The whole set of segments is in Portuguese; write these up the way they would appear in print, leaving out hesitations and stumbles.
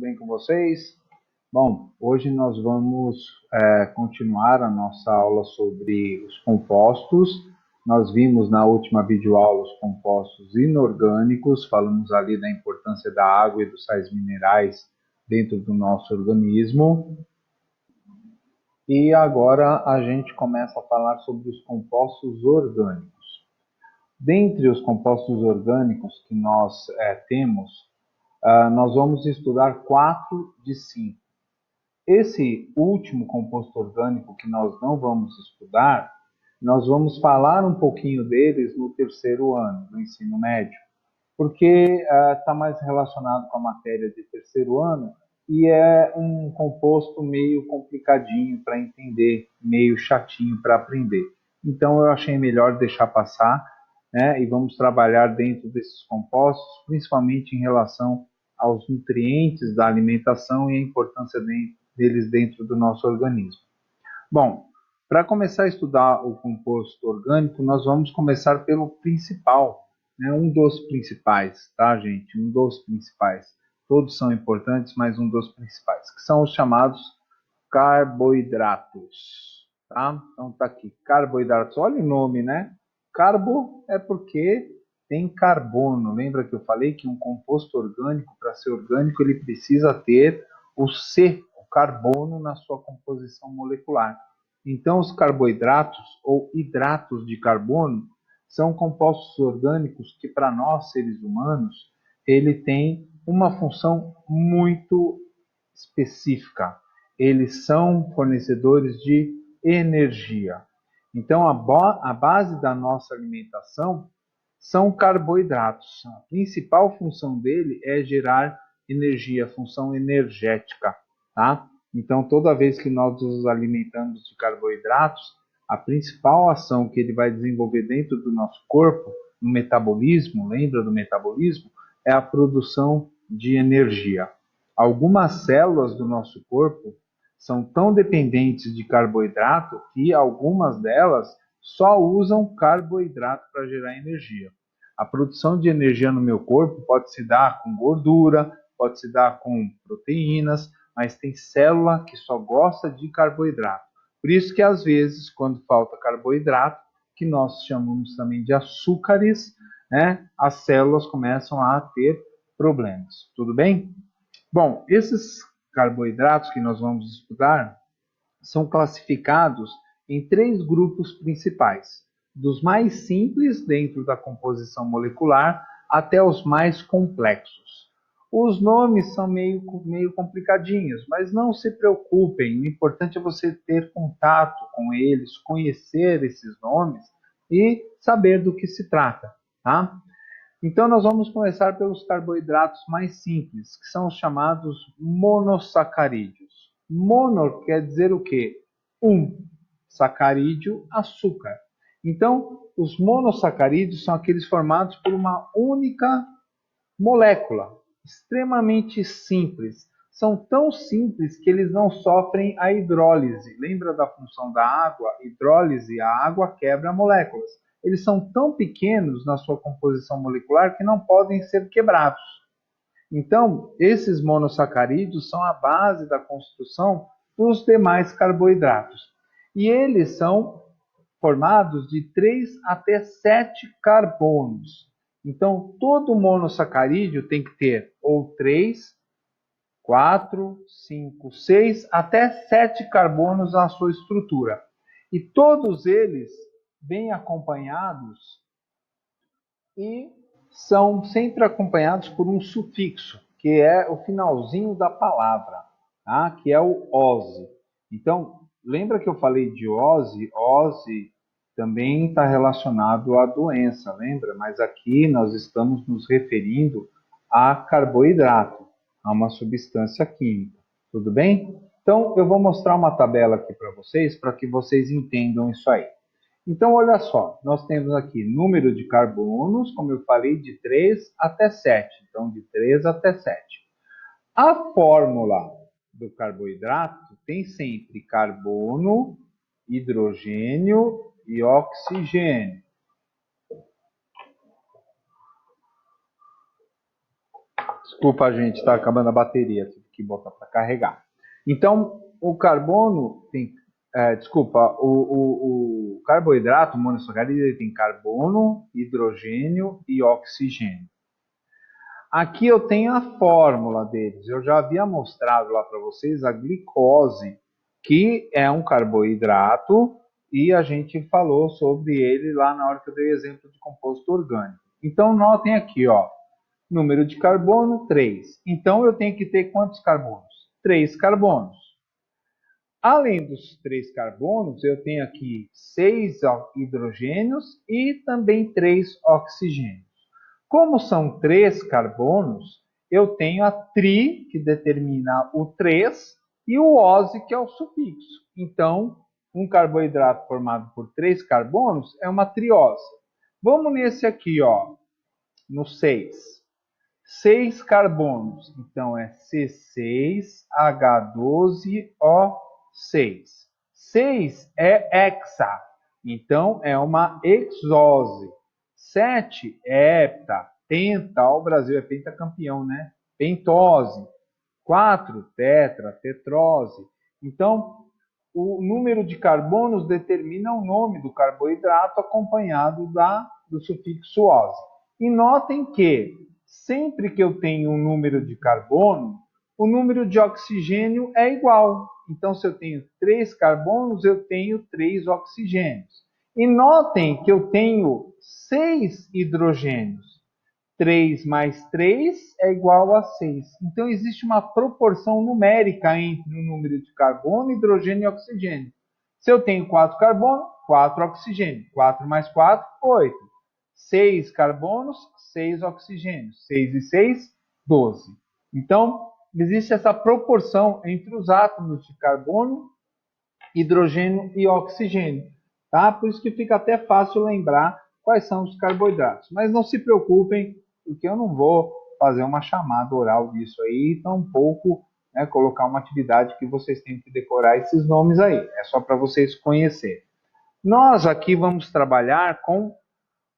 bem com vocês? Bom, hoje nós vamos continuar a nossa aula sobre os compostos. Nós vimos na última videoaula os compostos inorgânicos, falamos ali da importância da água e dos sais minerais dentro do nosso organismo. E agora a gente começa a falar sobre os compostos orgânicos. Dentre os compostos orgânicos que nós temos, nós vamos estudar 4 de 5. Esse último composto orgânico que nós não vamos estudar, nós vamos falar um pouquinho deles no terceiro ano do ensino médio, porque está mais relacionado com a matéria de terceiro ano e é um composto meio complicadinho para entender, meio chatinho para aprender. Então eu achei melhor deixar passar, né, e vamos trabalhar dentro desses compostos, principalmente em relação aos nutrientes da alimentação e a importância deles dentro do nosso organismo. Bom, para começar a estudar o composto orgânico, nós vamos começar pelo principal, né, um dos principais, tá, gente? Um dos principais. Todos são importantes, mas um dos principais, que são os chamados carboidratos, tá? Então tá aqui, carboidratos. Olha o nome, né? Carbo é porque tem carbono. Lembra que eu falei que um composto orgânico, para ser orgânico, ele precisa ter o C, o carbono, na sua composição molecular. Então, os carboidratos ou hidratos de carbono são compostos orgânicos que, para nós, seres humanos, ele tem uma função muito específica. Eles são fornecedores de energia. Então, a base da nossa alimentação são carboidratos. A principal função dele é gerar energia, função energética, tá? Então, toda vez que nós nos alimentamos de carboidratos, a principal ação que ele vai desenvolver dentro do nosso corpo, no metabolismo, lembra do metabolismo? É a produção de energia. Algumas células do nosso corpo são tão dependentes de carboidrato que algumas delas só usam carboidrato para gerar energia. A produção de energia no meu corpo pode se dar com gordura, pode se dar com proteínas, mas tem célula que só gosta de carboidrato. Por isso que às vezes, quando falta carboidrato, que nós chamamos também de açúcares, né, as células começam a ter problemas. Tudo bem? Bom, esses carboidratos que nós vamos estudar são classificados em 3 grupos principais, dos mais simples dentro da composição molecular até os mais complexos. Os nomes são meio complicadinhos, mas não se preocupem, o importante é você ter contato com eles, conhecer esses nomes e saber do que se trata, tá? Então, nós vamos começar pelos carboidratos mais simples, que são os chamados monossacarídeos. Mono quer dizer o quê? Sacarídeo, açúcar. Então, os monossacarídeos são aqueles formados por uma única molécula, extremamente simples. São tão simples que eles não sofrem a hidrólise. Lembra da função da água? Hidrólise, a água quebra moléculas. Eles são tão pequenos na sua composição molecular que não podem ser quebrados. Então, esses monossacarídeos são a base da construção dos demais carboidratos. E eles são formados de 3 até 7 carbonos. Então, todo monossacarídeo tem que ter ou 3, 4, 5, 6, até 7 carbonos na sua estrutura. E todos eles vêm acompanhados e são sempre acompanhados por um sufixo, que é o finalzinho da palavra, tá? Que é o -ose. Então, lembra que eu falei de ose? Ose também está relacionado à doença, lembra? Mas aqui nós estamos nos referindo a carboidrato, a uma substância química. Tudo bem? Então, eu vou mostrar uma tabela aqui para que vocês entendam isso aí. Então, olha só, nós temos aqui número de carbonos, como eu falei, de 3 até 7. Então, de 3 até 7. A fórmula do carboidrato tem sempre carbono, hidrogênio e oxigênio. Desculpa, gente, está acabando a bateria, tive que botar para carregar. Então, o carbono tem, desculpa, o carboidrato monossacarídeo ele tem carbono, hidrogênio e oxigênio. Aqui eu tenho a fórmula deles. Eu já havia mostrado lá para vocês a glicose, que é um carboidrato, e a gente falou sobre ele lá na hora que eu dei o exemplo de composto orgânico. Então, notem aqui, ó, número de carbono, 3. Então, eu tenho que ter quantos carbonos? 3 carbonos. Além dos 3 carbonos, eu tenho aqui 6 hidrogênios e também 3 oxigênios. Como são 3 carbonos, eu tenho a tri, que determina o 3, e o ose, que é o sufixo. Então, um carboidrato formado por 3 carbonos é uma triose. Vamos nesse aqui, ó, no 6. 6 carbonos, então é C6H12O6. 6 é hexa, então é uma exose. 7 é hepta, penta, o Brasil é pentacampeão, né? Pentose. 4, tetra, tetrose. Então, o número de carbonos determina o nome do carboidrato acompanhado do sufixo ose. E notem que sempre que eu tenho um número de carbono, o número de oxigênio é igual. Então, se eu tenho 3 carbonos, eu tenho 3 oxigênios. E notem que eu tenho 6 hidrogênios. 3 mais 3 é igual a 6. Então, existe uma proporção numérica entre o número de carbono, hidrogênio e oxigênio. Se eu tenho 4 carbono, 4 oxigênio. 4 mais 4, 8. 6 carbonos, 6 oxigênios. 6 e 6, 12. Então, existe essa proporção entre os átomos de carbono, hidrogênio e oxigênio. Tá? Por isso que fica até fácil lembrar quais são os carboidratos. Mas não se preocupem, porque eu não vou fazer uma chamada oral disso aí, tampouco colocar uma atividade que vocês têm que decorar esses nomes aí. É só para vocês conhecerem. Nós aqui vamos trabalhar com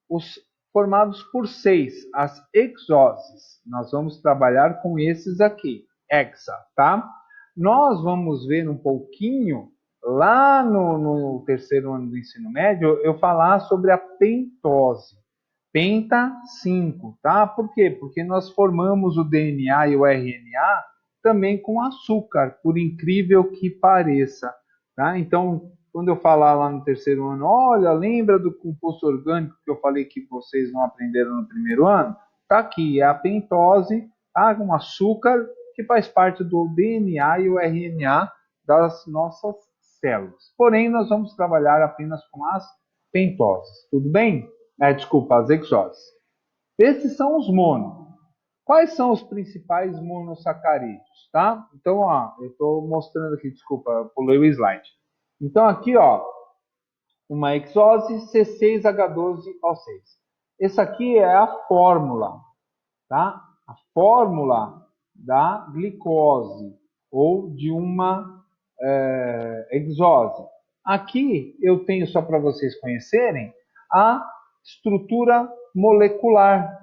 os formados por 6, as exoses. Nós vamos trabalhar com esses aqui, hexa, tá? Nós vamos ver um pouquinho, lá no terceiro ano do ensino médio, eu falar sobre a pentose. Penta 5, tá? Por quê? Porque nós formamos o DNA e o RNA também com açúcar, por incrível que pareça, tá? Então, quando eu falar lá no terceiro ano, olha, lembra do composto orgânico que eu falei que vocês não aprenderam no primeiro ano? Tá aqui, é a pentose, tá? Um açúcar que faz parte do DNA e o RNA das nossas células. Porém, nós vamos trabalhar apenas com as pentoses, tudo bem? Desculpa, as exoses. Esses são os mono. Quais são os principais monossacarídeos, tá? Então, ó, eu estou mostrando aqui, desculpa, pulei o slide. Então, aqui, ó, uma exose C6H12O6. Essa aqui é a fórmula, tá? A fórmula da glicose ou de uma exose. Aqui eu tenho, só para vocês conhecerem, a estrutura molecular,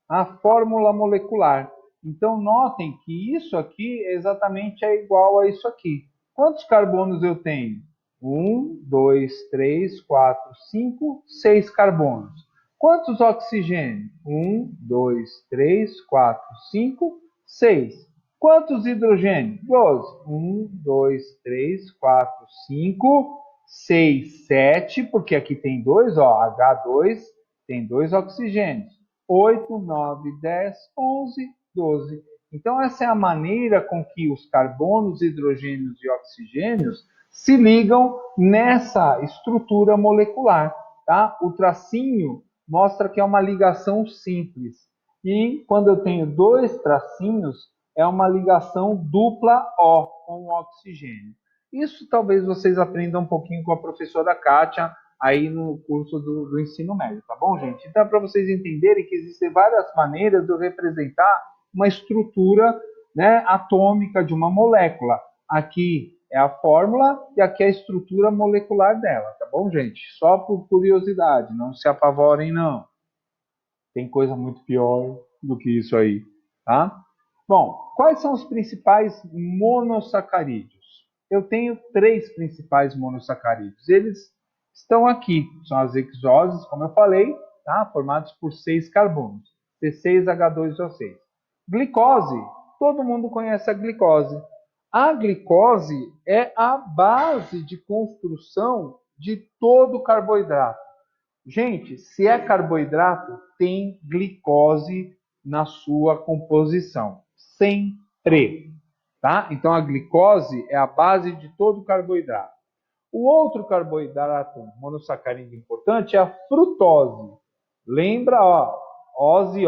a fórmula molecular. Então, notem que isso aqui exatamente é igual a isso aqui. Quantos carbonos eu tenho? 1, 2, 3, 4, 5, 6 carbonos. Quantos oxigênios? 1, 2, 3, 4, 5, 6. Quantos hidrogênios? 12. 1, 2, 3, 4, 5, 6, 7, porque aqui tem 2, ó, H2, tem 2 oxigênios. 8, 9, 10, 11, 12. Então, essa é a maneira com que os carbonos, hidrogênios e oxigênios se ligam nessa estrutura molecular. Tá? O tracinho mostra que é uma ligação simples. E quando eu tenho 2 tracinhos, é uma ligação dupla O com o oxigênio. Isso talvez vocês aprendam um pouquinho com a professora Kátia aí no curso do ensino médio, tá bom, gente? Então, é para vocês entenderem que existem várias maneiras de eu representar uma estrutura, né, atômica de uma molécula. Aqui é a fórmula e aqui é a estrutura molecular dela, tá bom, gente? Só por curiosidade, não se apavorem, não. Tem coisa muito pior do que isso aí, tá? Bom, quais são os principais monossacarídeos? Eu tenho três principais monossacarídeos. Eles estão aqui. São as hexoses, como eu falei, tá? Formados por 6 carbonos. C6H2O6. Glicose, todo mundo conhece a glicose. A glicose é a base de construção de todo carboidrato. Gente, se é carboidrato, tem glicose na sua composição. Sempre. Tá? Então, a glicose é a base de todo carboidrato. O outro carboidrato monossacarídeo importante é a frutose. Lembra, ó, ose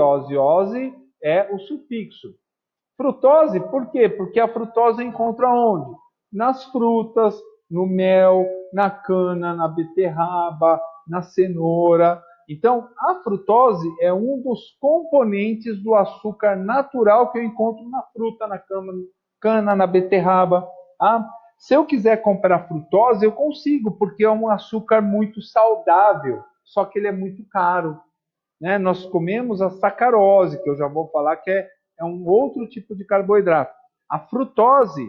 é o sufixo. Frutose, por quê? Porque a frutose encontra onde? Nas frutas, no mel, na cana, na beterraba, na cenoura. Então, a frutose é um dos componentes do açúcar natural que eu encontro na fruta, na cana, na beterraba. Tá? Se eu quiser comprar frutose, eu consigo, porque é um açúcar muito saudável, só que ele é muito caro. Né? Nós comemos a sacarose, que eu já vou falar que é um outro tipo de carboidrato. A frutose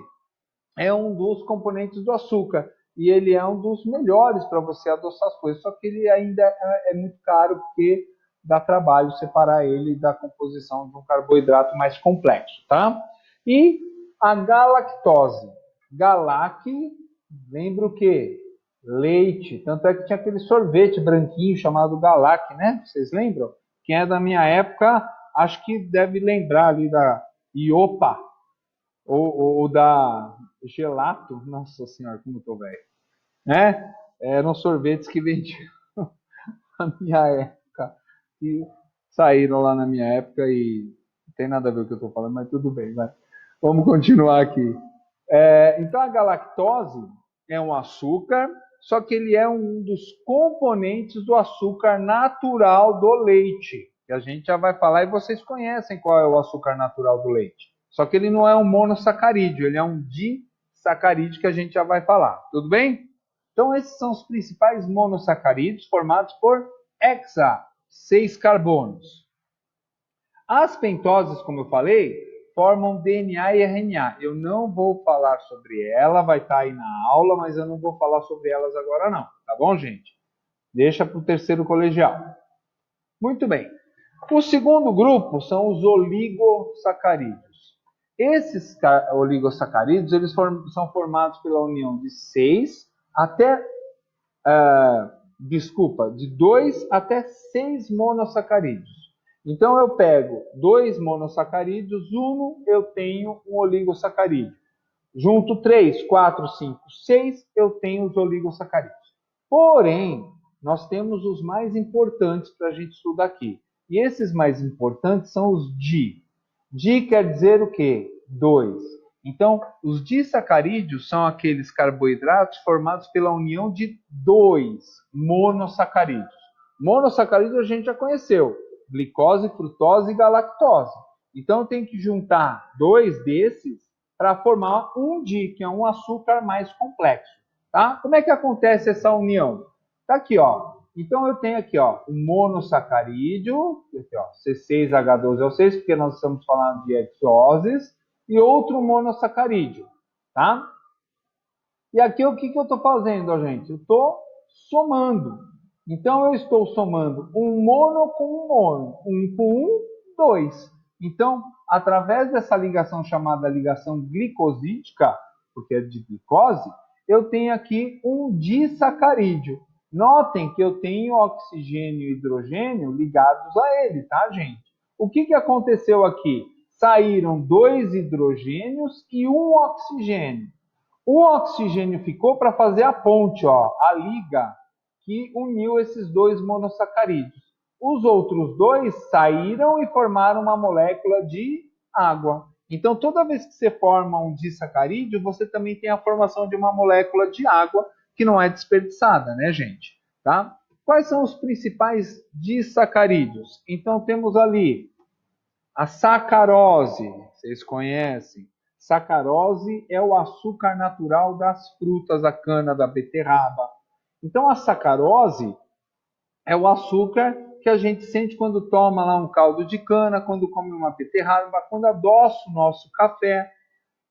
é um dos componentes do açúcar e ele é um dos melhores para você adoçar as coisas, só que ele ainda é muito caro porque dá trabalho separar ele da composição de um carboidrato mais complexo, tá? E a galactose. Galac, lembra o quê? Leite. Tanto é que tinha aquele sorvete branquinho chamado Galac, né? Vocês lembram? Quem é da minha época, acho que deve lembrar ali da Iopa, ou da Gelato. Nossa senhora, como eu tô velho. Né? Eram sorvetes que vendiam na minha época. E saíram lá na minha época e não tem nada a ver com o que eu tô falando, mas tudo bem, vai. Vamos continuar aqui. Então a galactose é um açúcar, só que ele é um dos componentes do açúcar natural do leite, que a gente já vai falar e vocês conhecem qual é o açúcar natural do leite. Só que ele não é um monossacarídeo, ele é um disacarídeo que a gente já vai falar. Tudo bem? Então esses são os principais monossacarídeos formados por hexa, 6 carbonos. As pentoses, como eu falei, formam DNA e RNA. Eu não vou falar sobre ela, vai estar aí na aula, mas eu não vou falar sobre elas agora não, tá bom, gente? Deixa para o terceiro colegial. Muito bem. O segundo grupo são os oligosacarídeos. Esses oligosacarídeos eles são formados pela união de 6 até, de 2 até 6 monossacarídeos. Então, eu pego 2 monossacarídeos, uno, eu tenho um oligosacarídeo. Junto 3, 4, 5, 6, eu tenho os oligosacarídeos. Porém, nós temos os mais importantes para a gente estudar aqui. E esses mais importantes são os di. Di quer dizer o quê? 2. Então, os disacarídeos são aqueles carboidratos formados pela união de 2 monossacarídeos. Monossacarídeos a gente já conheceu. Glicose, frutose e galactose. Então, eu tenho que juntar 2 desses para formar um di, que é um açúcar mais complexo. Tá? Como é que acontece essa união? Tá aqui, ó. Então eu tenho aqui, ó, um monossacarídeo, aqui, ó, C6H12O6, porque nós estamos falando de hexoses, e outro monossacarídeo, tá? E aqui o que eu estou fazendo, ó, gente? Eu estou somando. Então eu estou somando um mono com um mono, um com um, dois. Então, através dessa ligação chamada ligação glicosídica, porque é de glicose, eu tenho aqui um disacarídeo. Notem que eu tenho oxigênio e hidrogênio ligados a ele, tá, gente? O que aconteceu aqui? Saíram 2 hidrogênios e um oxigênio. O oxigênio ficou para fazer a ponte, ó, a liga que uniu esses 2 monossacarídeos. Os outros 2 saíram e formaram uma molécula de água. Então, toda vez que você forma um disacarídeo, você também tem a formação de uma molécula de água que não é desperdiçada, né, gente? Tá? Quais são os principais disacarídeos? Então, temos ali a sacarose, vocês conhecem. Sacarose é o açúcar natural das frutas, da cana, da beterraba. Então, a sacarose é o açúcar que a gente sente quando toma lá um caldo de cana, quando come uma beterraba, quando adoça o nosso café,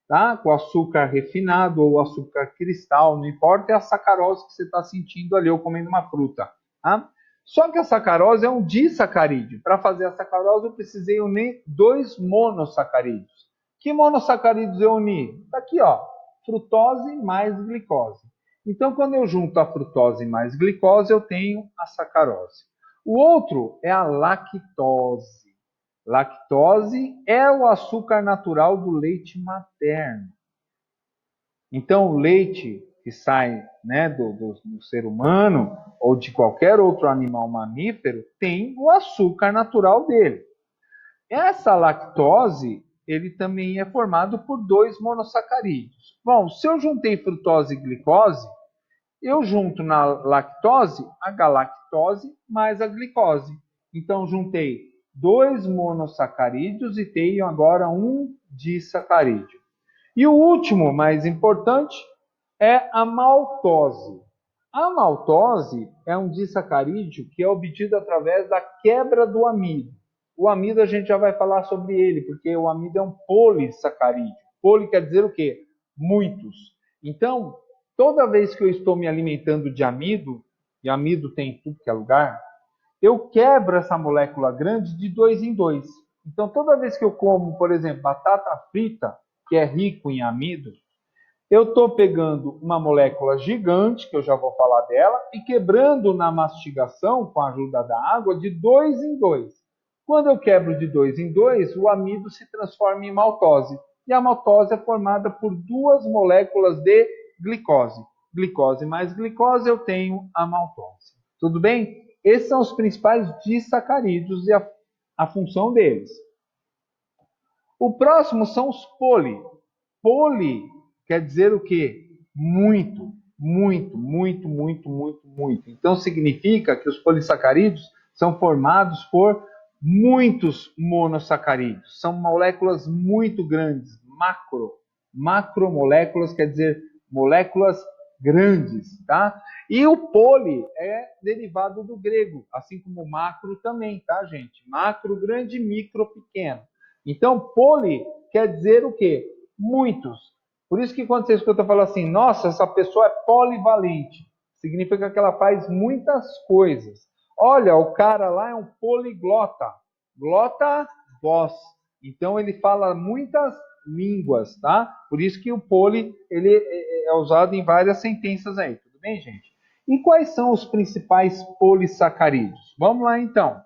tá? Com açúcar refinado ou açúcar cristal, não importa, é a sacarose que você está sentindo ali ou comendo uma fruta, tá? Só que a sacarose é um disacarídeo. Para fazer a sacarose, eu precisei unir dois monossacarídeos. Que monossacarídeos eu uni? Está aqui, ó, frutose mais glicose. Então, quando eu junto a frutose mais glicose, eu tenho a sacarose. O outro é a lactose. Lactose é o açúcar natural do leite materno. Então, o leite que sai, né, do ser humano ou de qualquer outro animal mamífero tem o açúcar natural dele. Essa lactose, ele também é formado por dois monossacarídeos. Bom, se eu juntei frutose e glicose, eu junto na lactose a galactose mais a glicose. Então, juntei dois monossacarídeos e tenho agora um disacarídeo. E o último, mais importante, é a maltose. A maltose é um disacarídeo que é obtido através da quebra do amido. O amido a gente já vai falar sobre ele, porque o amido é um polissacarídeo. Poli quer dizer o quê? Muitos. Então, toda vez que eu estou me alimentando de amido, e amido tem em tudo que é lugar, eu quebro essa molécula grande de dois em dois. Então, toda vez que eu como, por exemplo, batata frita, que é rico em amido, eu estou pegando uma molécula gigante, que eu já vou falar dela, e quebrando na mastigação, com a ajuda da água, de dois em dois. Quando eu quebro de dois em dois, o amido se transforma em maltose. E a maltose é formada por duas moléculas de glicose. Glicose mais glicose, eu tenho a maltose. Tudo bem? Esses são os principais disacarídeos e a função deles. O próximo são os poli. Poli quer dizer o quê? Muito, muito, muito, muito, muito, muito. Então significa que os polissacarídeos são formados por muitos monossacarídeos. São moléculas muito grandes, macromoléculas quer dizer moléculas grandes, tá? E o poli é derivado do grego, assim como macro também, tá, gente? Macro grande, micro pequeno. Então, poli quer dizer o quê? Muitos. Por isso que quando você escuta falar assim, nossa, essa pessoa é polivalente, significa que ela faz muitas coisas. Olha, o cara lá é um poliglota. Glota, voz. Então, ele fala muitas línguas, tá? Por isso que o poli ele é usado em várias sentenças aí. Tudo bem, gente? E quais são os principais polissacarídeos? Vamos lá, então.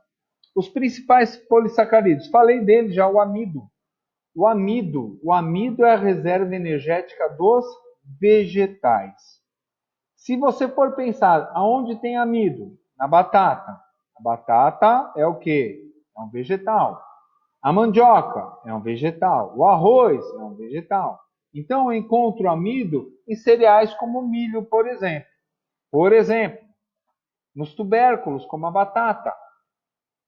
Os principais polissacarídeos. Falei dele já, o amido. O amido é a reserva energética dos vegetais. Se você for pensar aonde tem amido, na batata. A batata é o quê? É um vegetal. A mandioca é um vegetal. O arroz é um vegetal. Então eu encontro amido em cereais como o milho, por exemplo. Por exemplo, nos tubérculos, como a batata.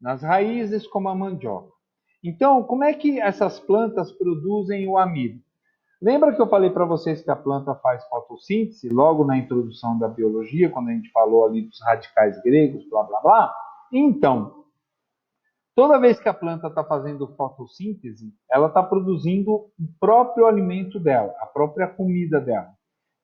Nas raízes, como a mandioca. Então, como é que essas plantas produzem o amido? Lembra que eu falei para vocês que a planta faz fotossíntese logo na introdução da biologia, quando a gente falou ali dos radicais gregos, blá blá blá? Então, toda vez que a planta está fazendo fotossíntese, ela está produzindo o próprio alimento dela, a própria comida dela.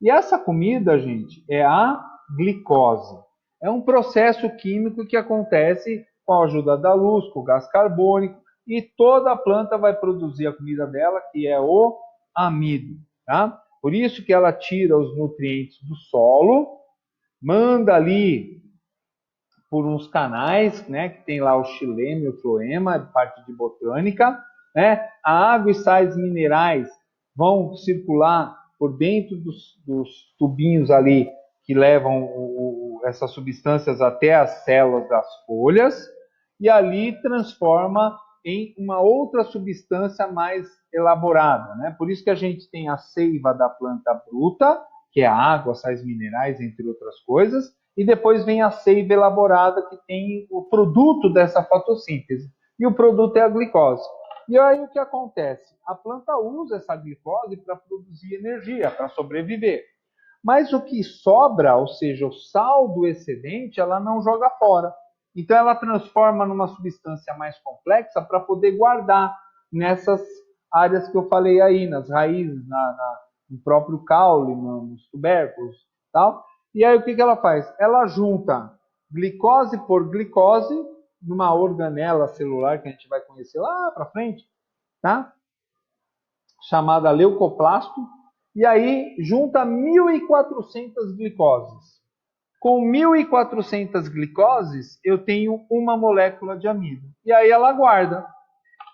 E essa comida, gente, é a glicose. É um processo químico que acontece com a ajuda da luz, com o gás carbônico, e toda a planta vai produzir a comida dela, que é o amido. Tá? Por isso que ela tira os nutrientes do solo, manda ali por uns canais, né, que tem lá o xilema e o floema, parte de botânica, né? A água e sais minerais vão circular por dentro dos tubinhos ali que levam essas substâncias até as células das folhas e ali transforma em uma outra substância mais elaborada, né? Por isso que a gente tem a seiva da planta bruta, que é a água, sais minerais, entre outras coisas, e depois vem a seiva elaborada, que tem o produto dessa fotossíntese. E o produto é a glicose. E aí o que acontece? A planta usa essa glicose para produzir energia, para sobreviver. Mas o que sobra, ou seja, o sal do excedente, ela não joga fora. Então ela transforma numa substância mais complexa para poder guardar nessas áreas que eu falei aí, nas raízes, no próprio caule, nos tubérculos, tal. E aí o que ela faz? Ela junta glicose por glicose numa organela celular que a gente vai conhecer lá para frente, tá? Chamada leucoplasto, e aí junta 1.400 glicoses. Com 1.400 glicoses, eu tenho uma molécula de amido. E aí ela guarda.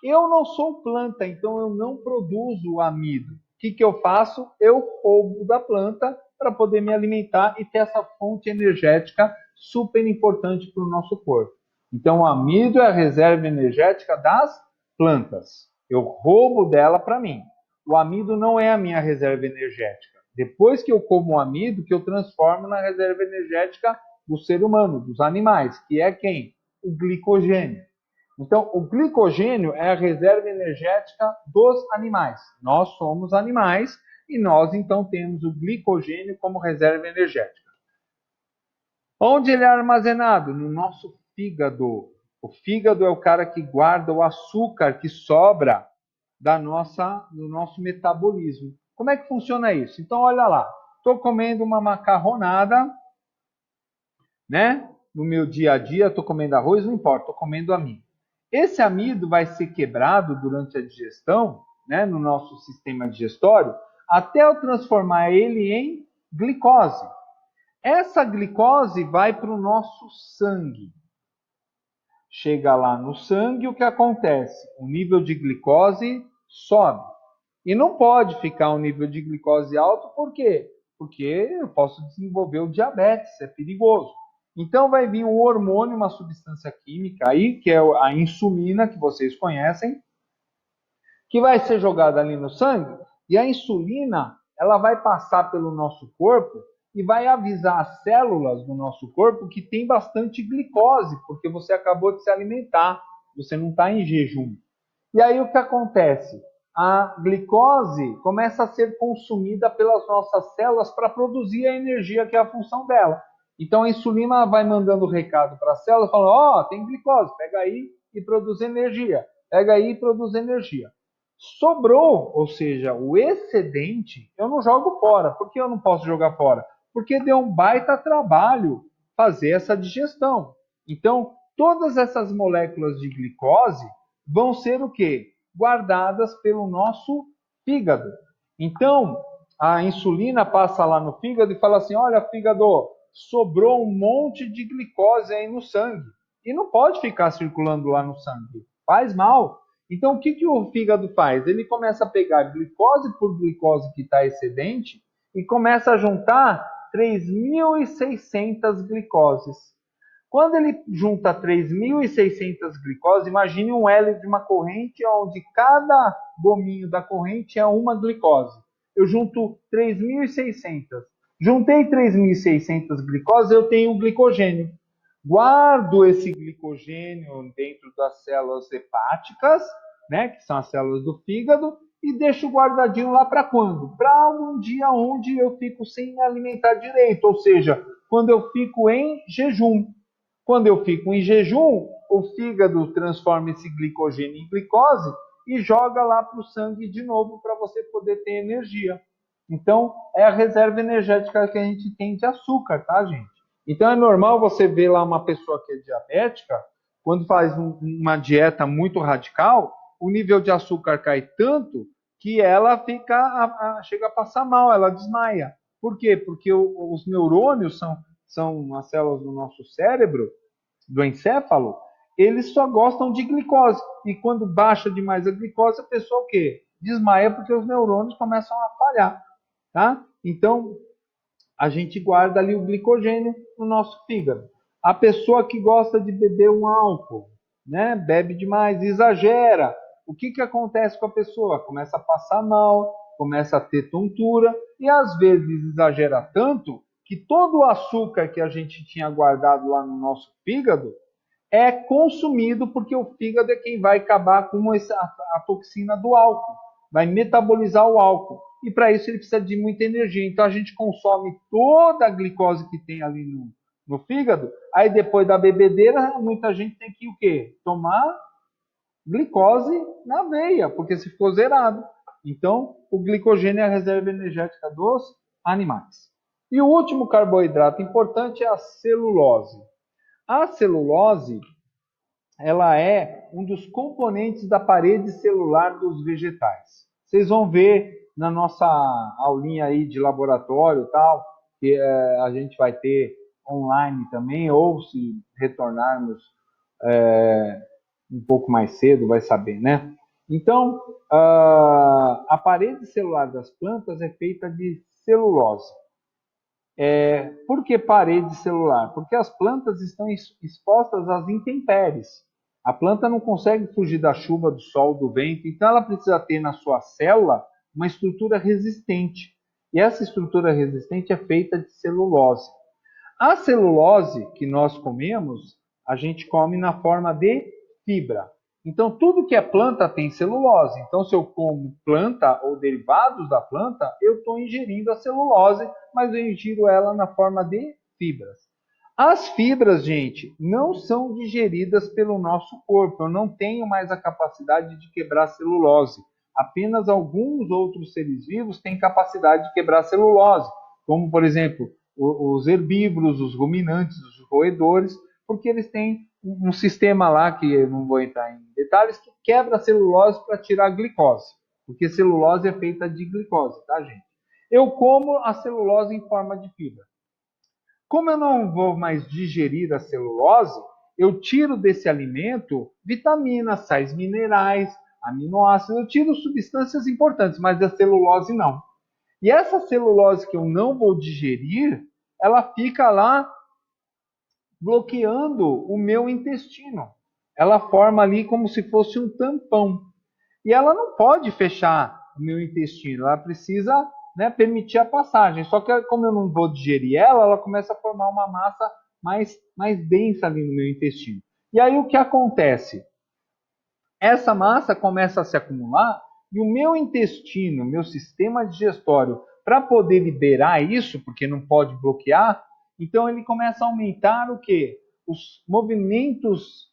Eu não sou planta, então eu não produzo amido. O que eu faço? Eu roubo da planta para poder me alimentar e ter essa fonte energética super importante para o nosso corpo. Então, o amido é a reserva energética das plantas. Eu roubo dela para mim. O amido não é a minha reserva energética. Depois que eu como o amido, que eu transformo na reserva energética do ser humano, dos animais, que é quem? O glicogênio. Então, o glicogênio é a reserva energética dos animais. Nós somos animais e nós, então, temos o glicogênio como reserva energética. Onde ele é armazenado? No nosso fígado. O fígado é o cara que guarda o açúcar que sobra do nosso metabolismo. Como é que funciona isso? Então, olha lá. Estou comendo uma macarronada, né? No meu dia a dia, estou comendo arroz, não importa, estou comendo amido. Esse amido vai ser quebrado durante a digestão, né, no nosso sistema digestório, até eu transformar ele em glicose. Essa glicose vai para o nosso sangue. Chega lá no sangue, o que acontece? O nível de glicose sobe. E não pode ficar um nível de glicose alto, por quê? Porque eu posso desenvolver o diabetes, é perigoso. Então vai vir um hormônio, uma substância química aí, que é a insulina, que vocês conhecem, que vai ser jogada ali no sangue, e a insulina, ela vai passar pelo nosso corpo e vai avisar as células do nosso corpo que tem bastante glicose, porque você acabou de se alimentar, você não está em jejum. E aí o que acontece? A glicose começa a ser consumida pelas nossas células para produzir a energia que é a função dela. Então a insulina vai mandando recado para a célula, falando: ó, tem glicose, pega aí e produz energia. Pega aí e produz energia. Sobrou, ou seja, o excedente, eu não jogo fora. Por que eu não posso jogar fora? Porque deu um baita trabalho fazer essa digestão. Então, todas essas moléculas de glicose vão ser o quê? Guardadas pelo nosso fígado. Então, a insulina passa lá no fígado e fala assim: olha, fígado, sobrou um monte de glicose aí no sangue. E não pode ficar circulando lá no sangue. Faz mal. Então, o que, que o fígado faz? Ele começa a pegar glicose por glicose que está excedente e começa a juntar 3.600 glicoses. Quando ele junta 3.600 glicoses, imagine um L de uma corrente onde cada gominho da corrente é uma glicose. Eu junto 3.600. Juntei 3.600 glicoses, eu tenho glicogênio. Guardo esse glicogênio dentro das células hepáticas, né, que são as células do fígado, e deixo guardadinho lá para quando? Para um dia onde eu fico sem me alimentar direito, ou seja, quando eu fico em jejum. Quando eu fico em jejum, o fígado transforma esse glicogênio em glicose e joga lá para o sangue de novo para você poder ter energia. Então, é a reserva energética que a gente tem de açúcar, tá, gente? Então, é normal você ver lá uma pessoa que é diabética, quando faz uma dieta muito radical, o nível de açúcar cai tanto que ela chega a passar mal, ela desmaia. Por quê? Porque os neurônios são as células do nosso cérebro, do encéfalo, eles só gostam de glicose. E quando baixa demais a glicose, a pessoa o quê? Desmaia porque os neurônios começam a falhar. Tá? Então, a gente guarda ali o glicogênio no nosso fígado. A pessoa que gosta de beber um álcool, né? Bebe demais, exagera. O que acontece com a pessoa? Começa a passar mal, começa a ter tontura e às vezes exagera tanto que todo o açúcar que a gente tinha guardado lá no nosso fígado é consumido porque o fígado é quem vai acabar com a toxina do álcool, vai metabolizar o álcool. E para isso ele precisa de muita energia. Então a gente consome toda a glicose que tem ali no fígado. Aí depois da bebedeira, muita gente tem que o quê? Tomar glicose na veia, porque se ficou zerado. Então, o glicogênio é a reserva energética dos animais. E o último carboidrato importante é a celulose. A celulose, ela é um dos componentes da parede celular dos vegetais. Vocês vão ver na nossa aulinha aí de laboratório tal, que a gente vai ter online também, ou se retornarmos um pouco mais cedo, vai saber, né? Então, a parede celular das plantas é feita de celulose. Por que parede celular? Porque as plantas estão expostas às intempéries. A planta não consegue fugir da chuva, do sol, do vento, então ela precisa ter na sua célula uma estrutura resistente. E essa estrutura resistente é feita de celulose. A celulose que nós comemos, a gente come na forma de fibra. Então, tudo que é planta tem celulose. Então, se eu como planta ou derivados da planta, eu estou ingerindo a celulose, mas eu ingiro ela na forma de fibras. As fibras, gente, não são digeridas pelo nosso corpo. Eu não tenho mais a capacidade de quebrar celulose. Apenas alguns outros seres vivos têm capacidade de quebrar celulose, como, por exemplo, os herbívoros, os ruminantes, os roedores, porque eles têm um sistema lá, que eu não vou entrar em detalhes, que quebra a celulose para tirar a glicose, porque celulose é feita de glicose, tá, gente? Eu como a celulose em forma de fibra. Como eu não vou mais digerir a celulose, eu tiro desse alimento vitaminas, sais minerais, aminoácidos, eu tiro substâncias importantes, mas a celulose não. E essa celulose que eu não vou digerir, ela fica lá bloqueando o meu intestino. Ela forma ali como se fosse um tampão. E ela não pode fechar o meu intestino, ela precisa, né, permitir a passagem. Só que como eu não vou digerir ela, ela começa a formar uma massa mais densa ali no meu intestino. E aí o que acontece? Essa massa começa a se acumular e o meu intestino, meu sistema digestório, para poder liberar isso, porque não pode bloquear, então ele começa a aumentar o quê? Os movimentos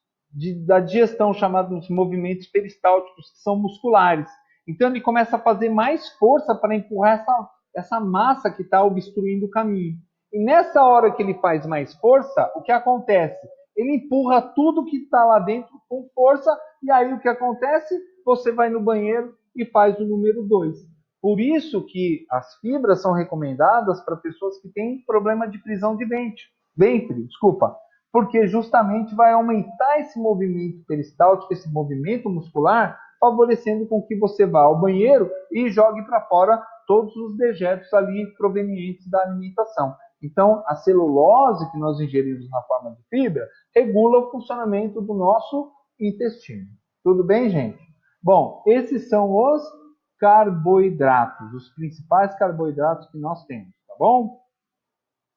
da digestão, chamados movimentos peristálticos, que são musculares. Então ele começa a fazer mais força para empurrar essa massa que está obstruindo o caminho. E nessa hora que ele faz mais força, o que acontece? Ele empurra tudo que está lá dentro com força, e aí o que acontece? Você vai no banheiro e faz o número 2. Por isso que as fibras são recomendadas para pessoas que têm problema de prisão de ventre, desculpa, porque justamente vai aumentar esse movimento peristáltico, esse movimento muscular, favorecendo com que você vá ao banheiro e jogue para fora todos os dejetos ali provenientes da alimentação. Então, a celulose que nós ingerimos na forma de fibra regula o funcionamento do nosso intestino. Tudo bem, gente? Bom, esses são os carboidratos, os principais carboidratos que nós temos, tá bom?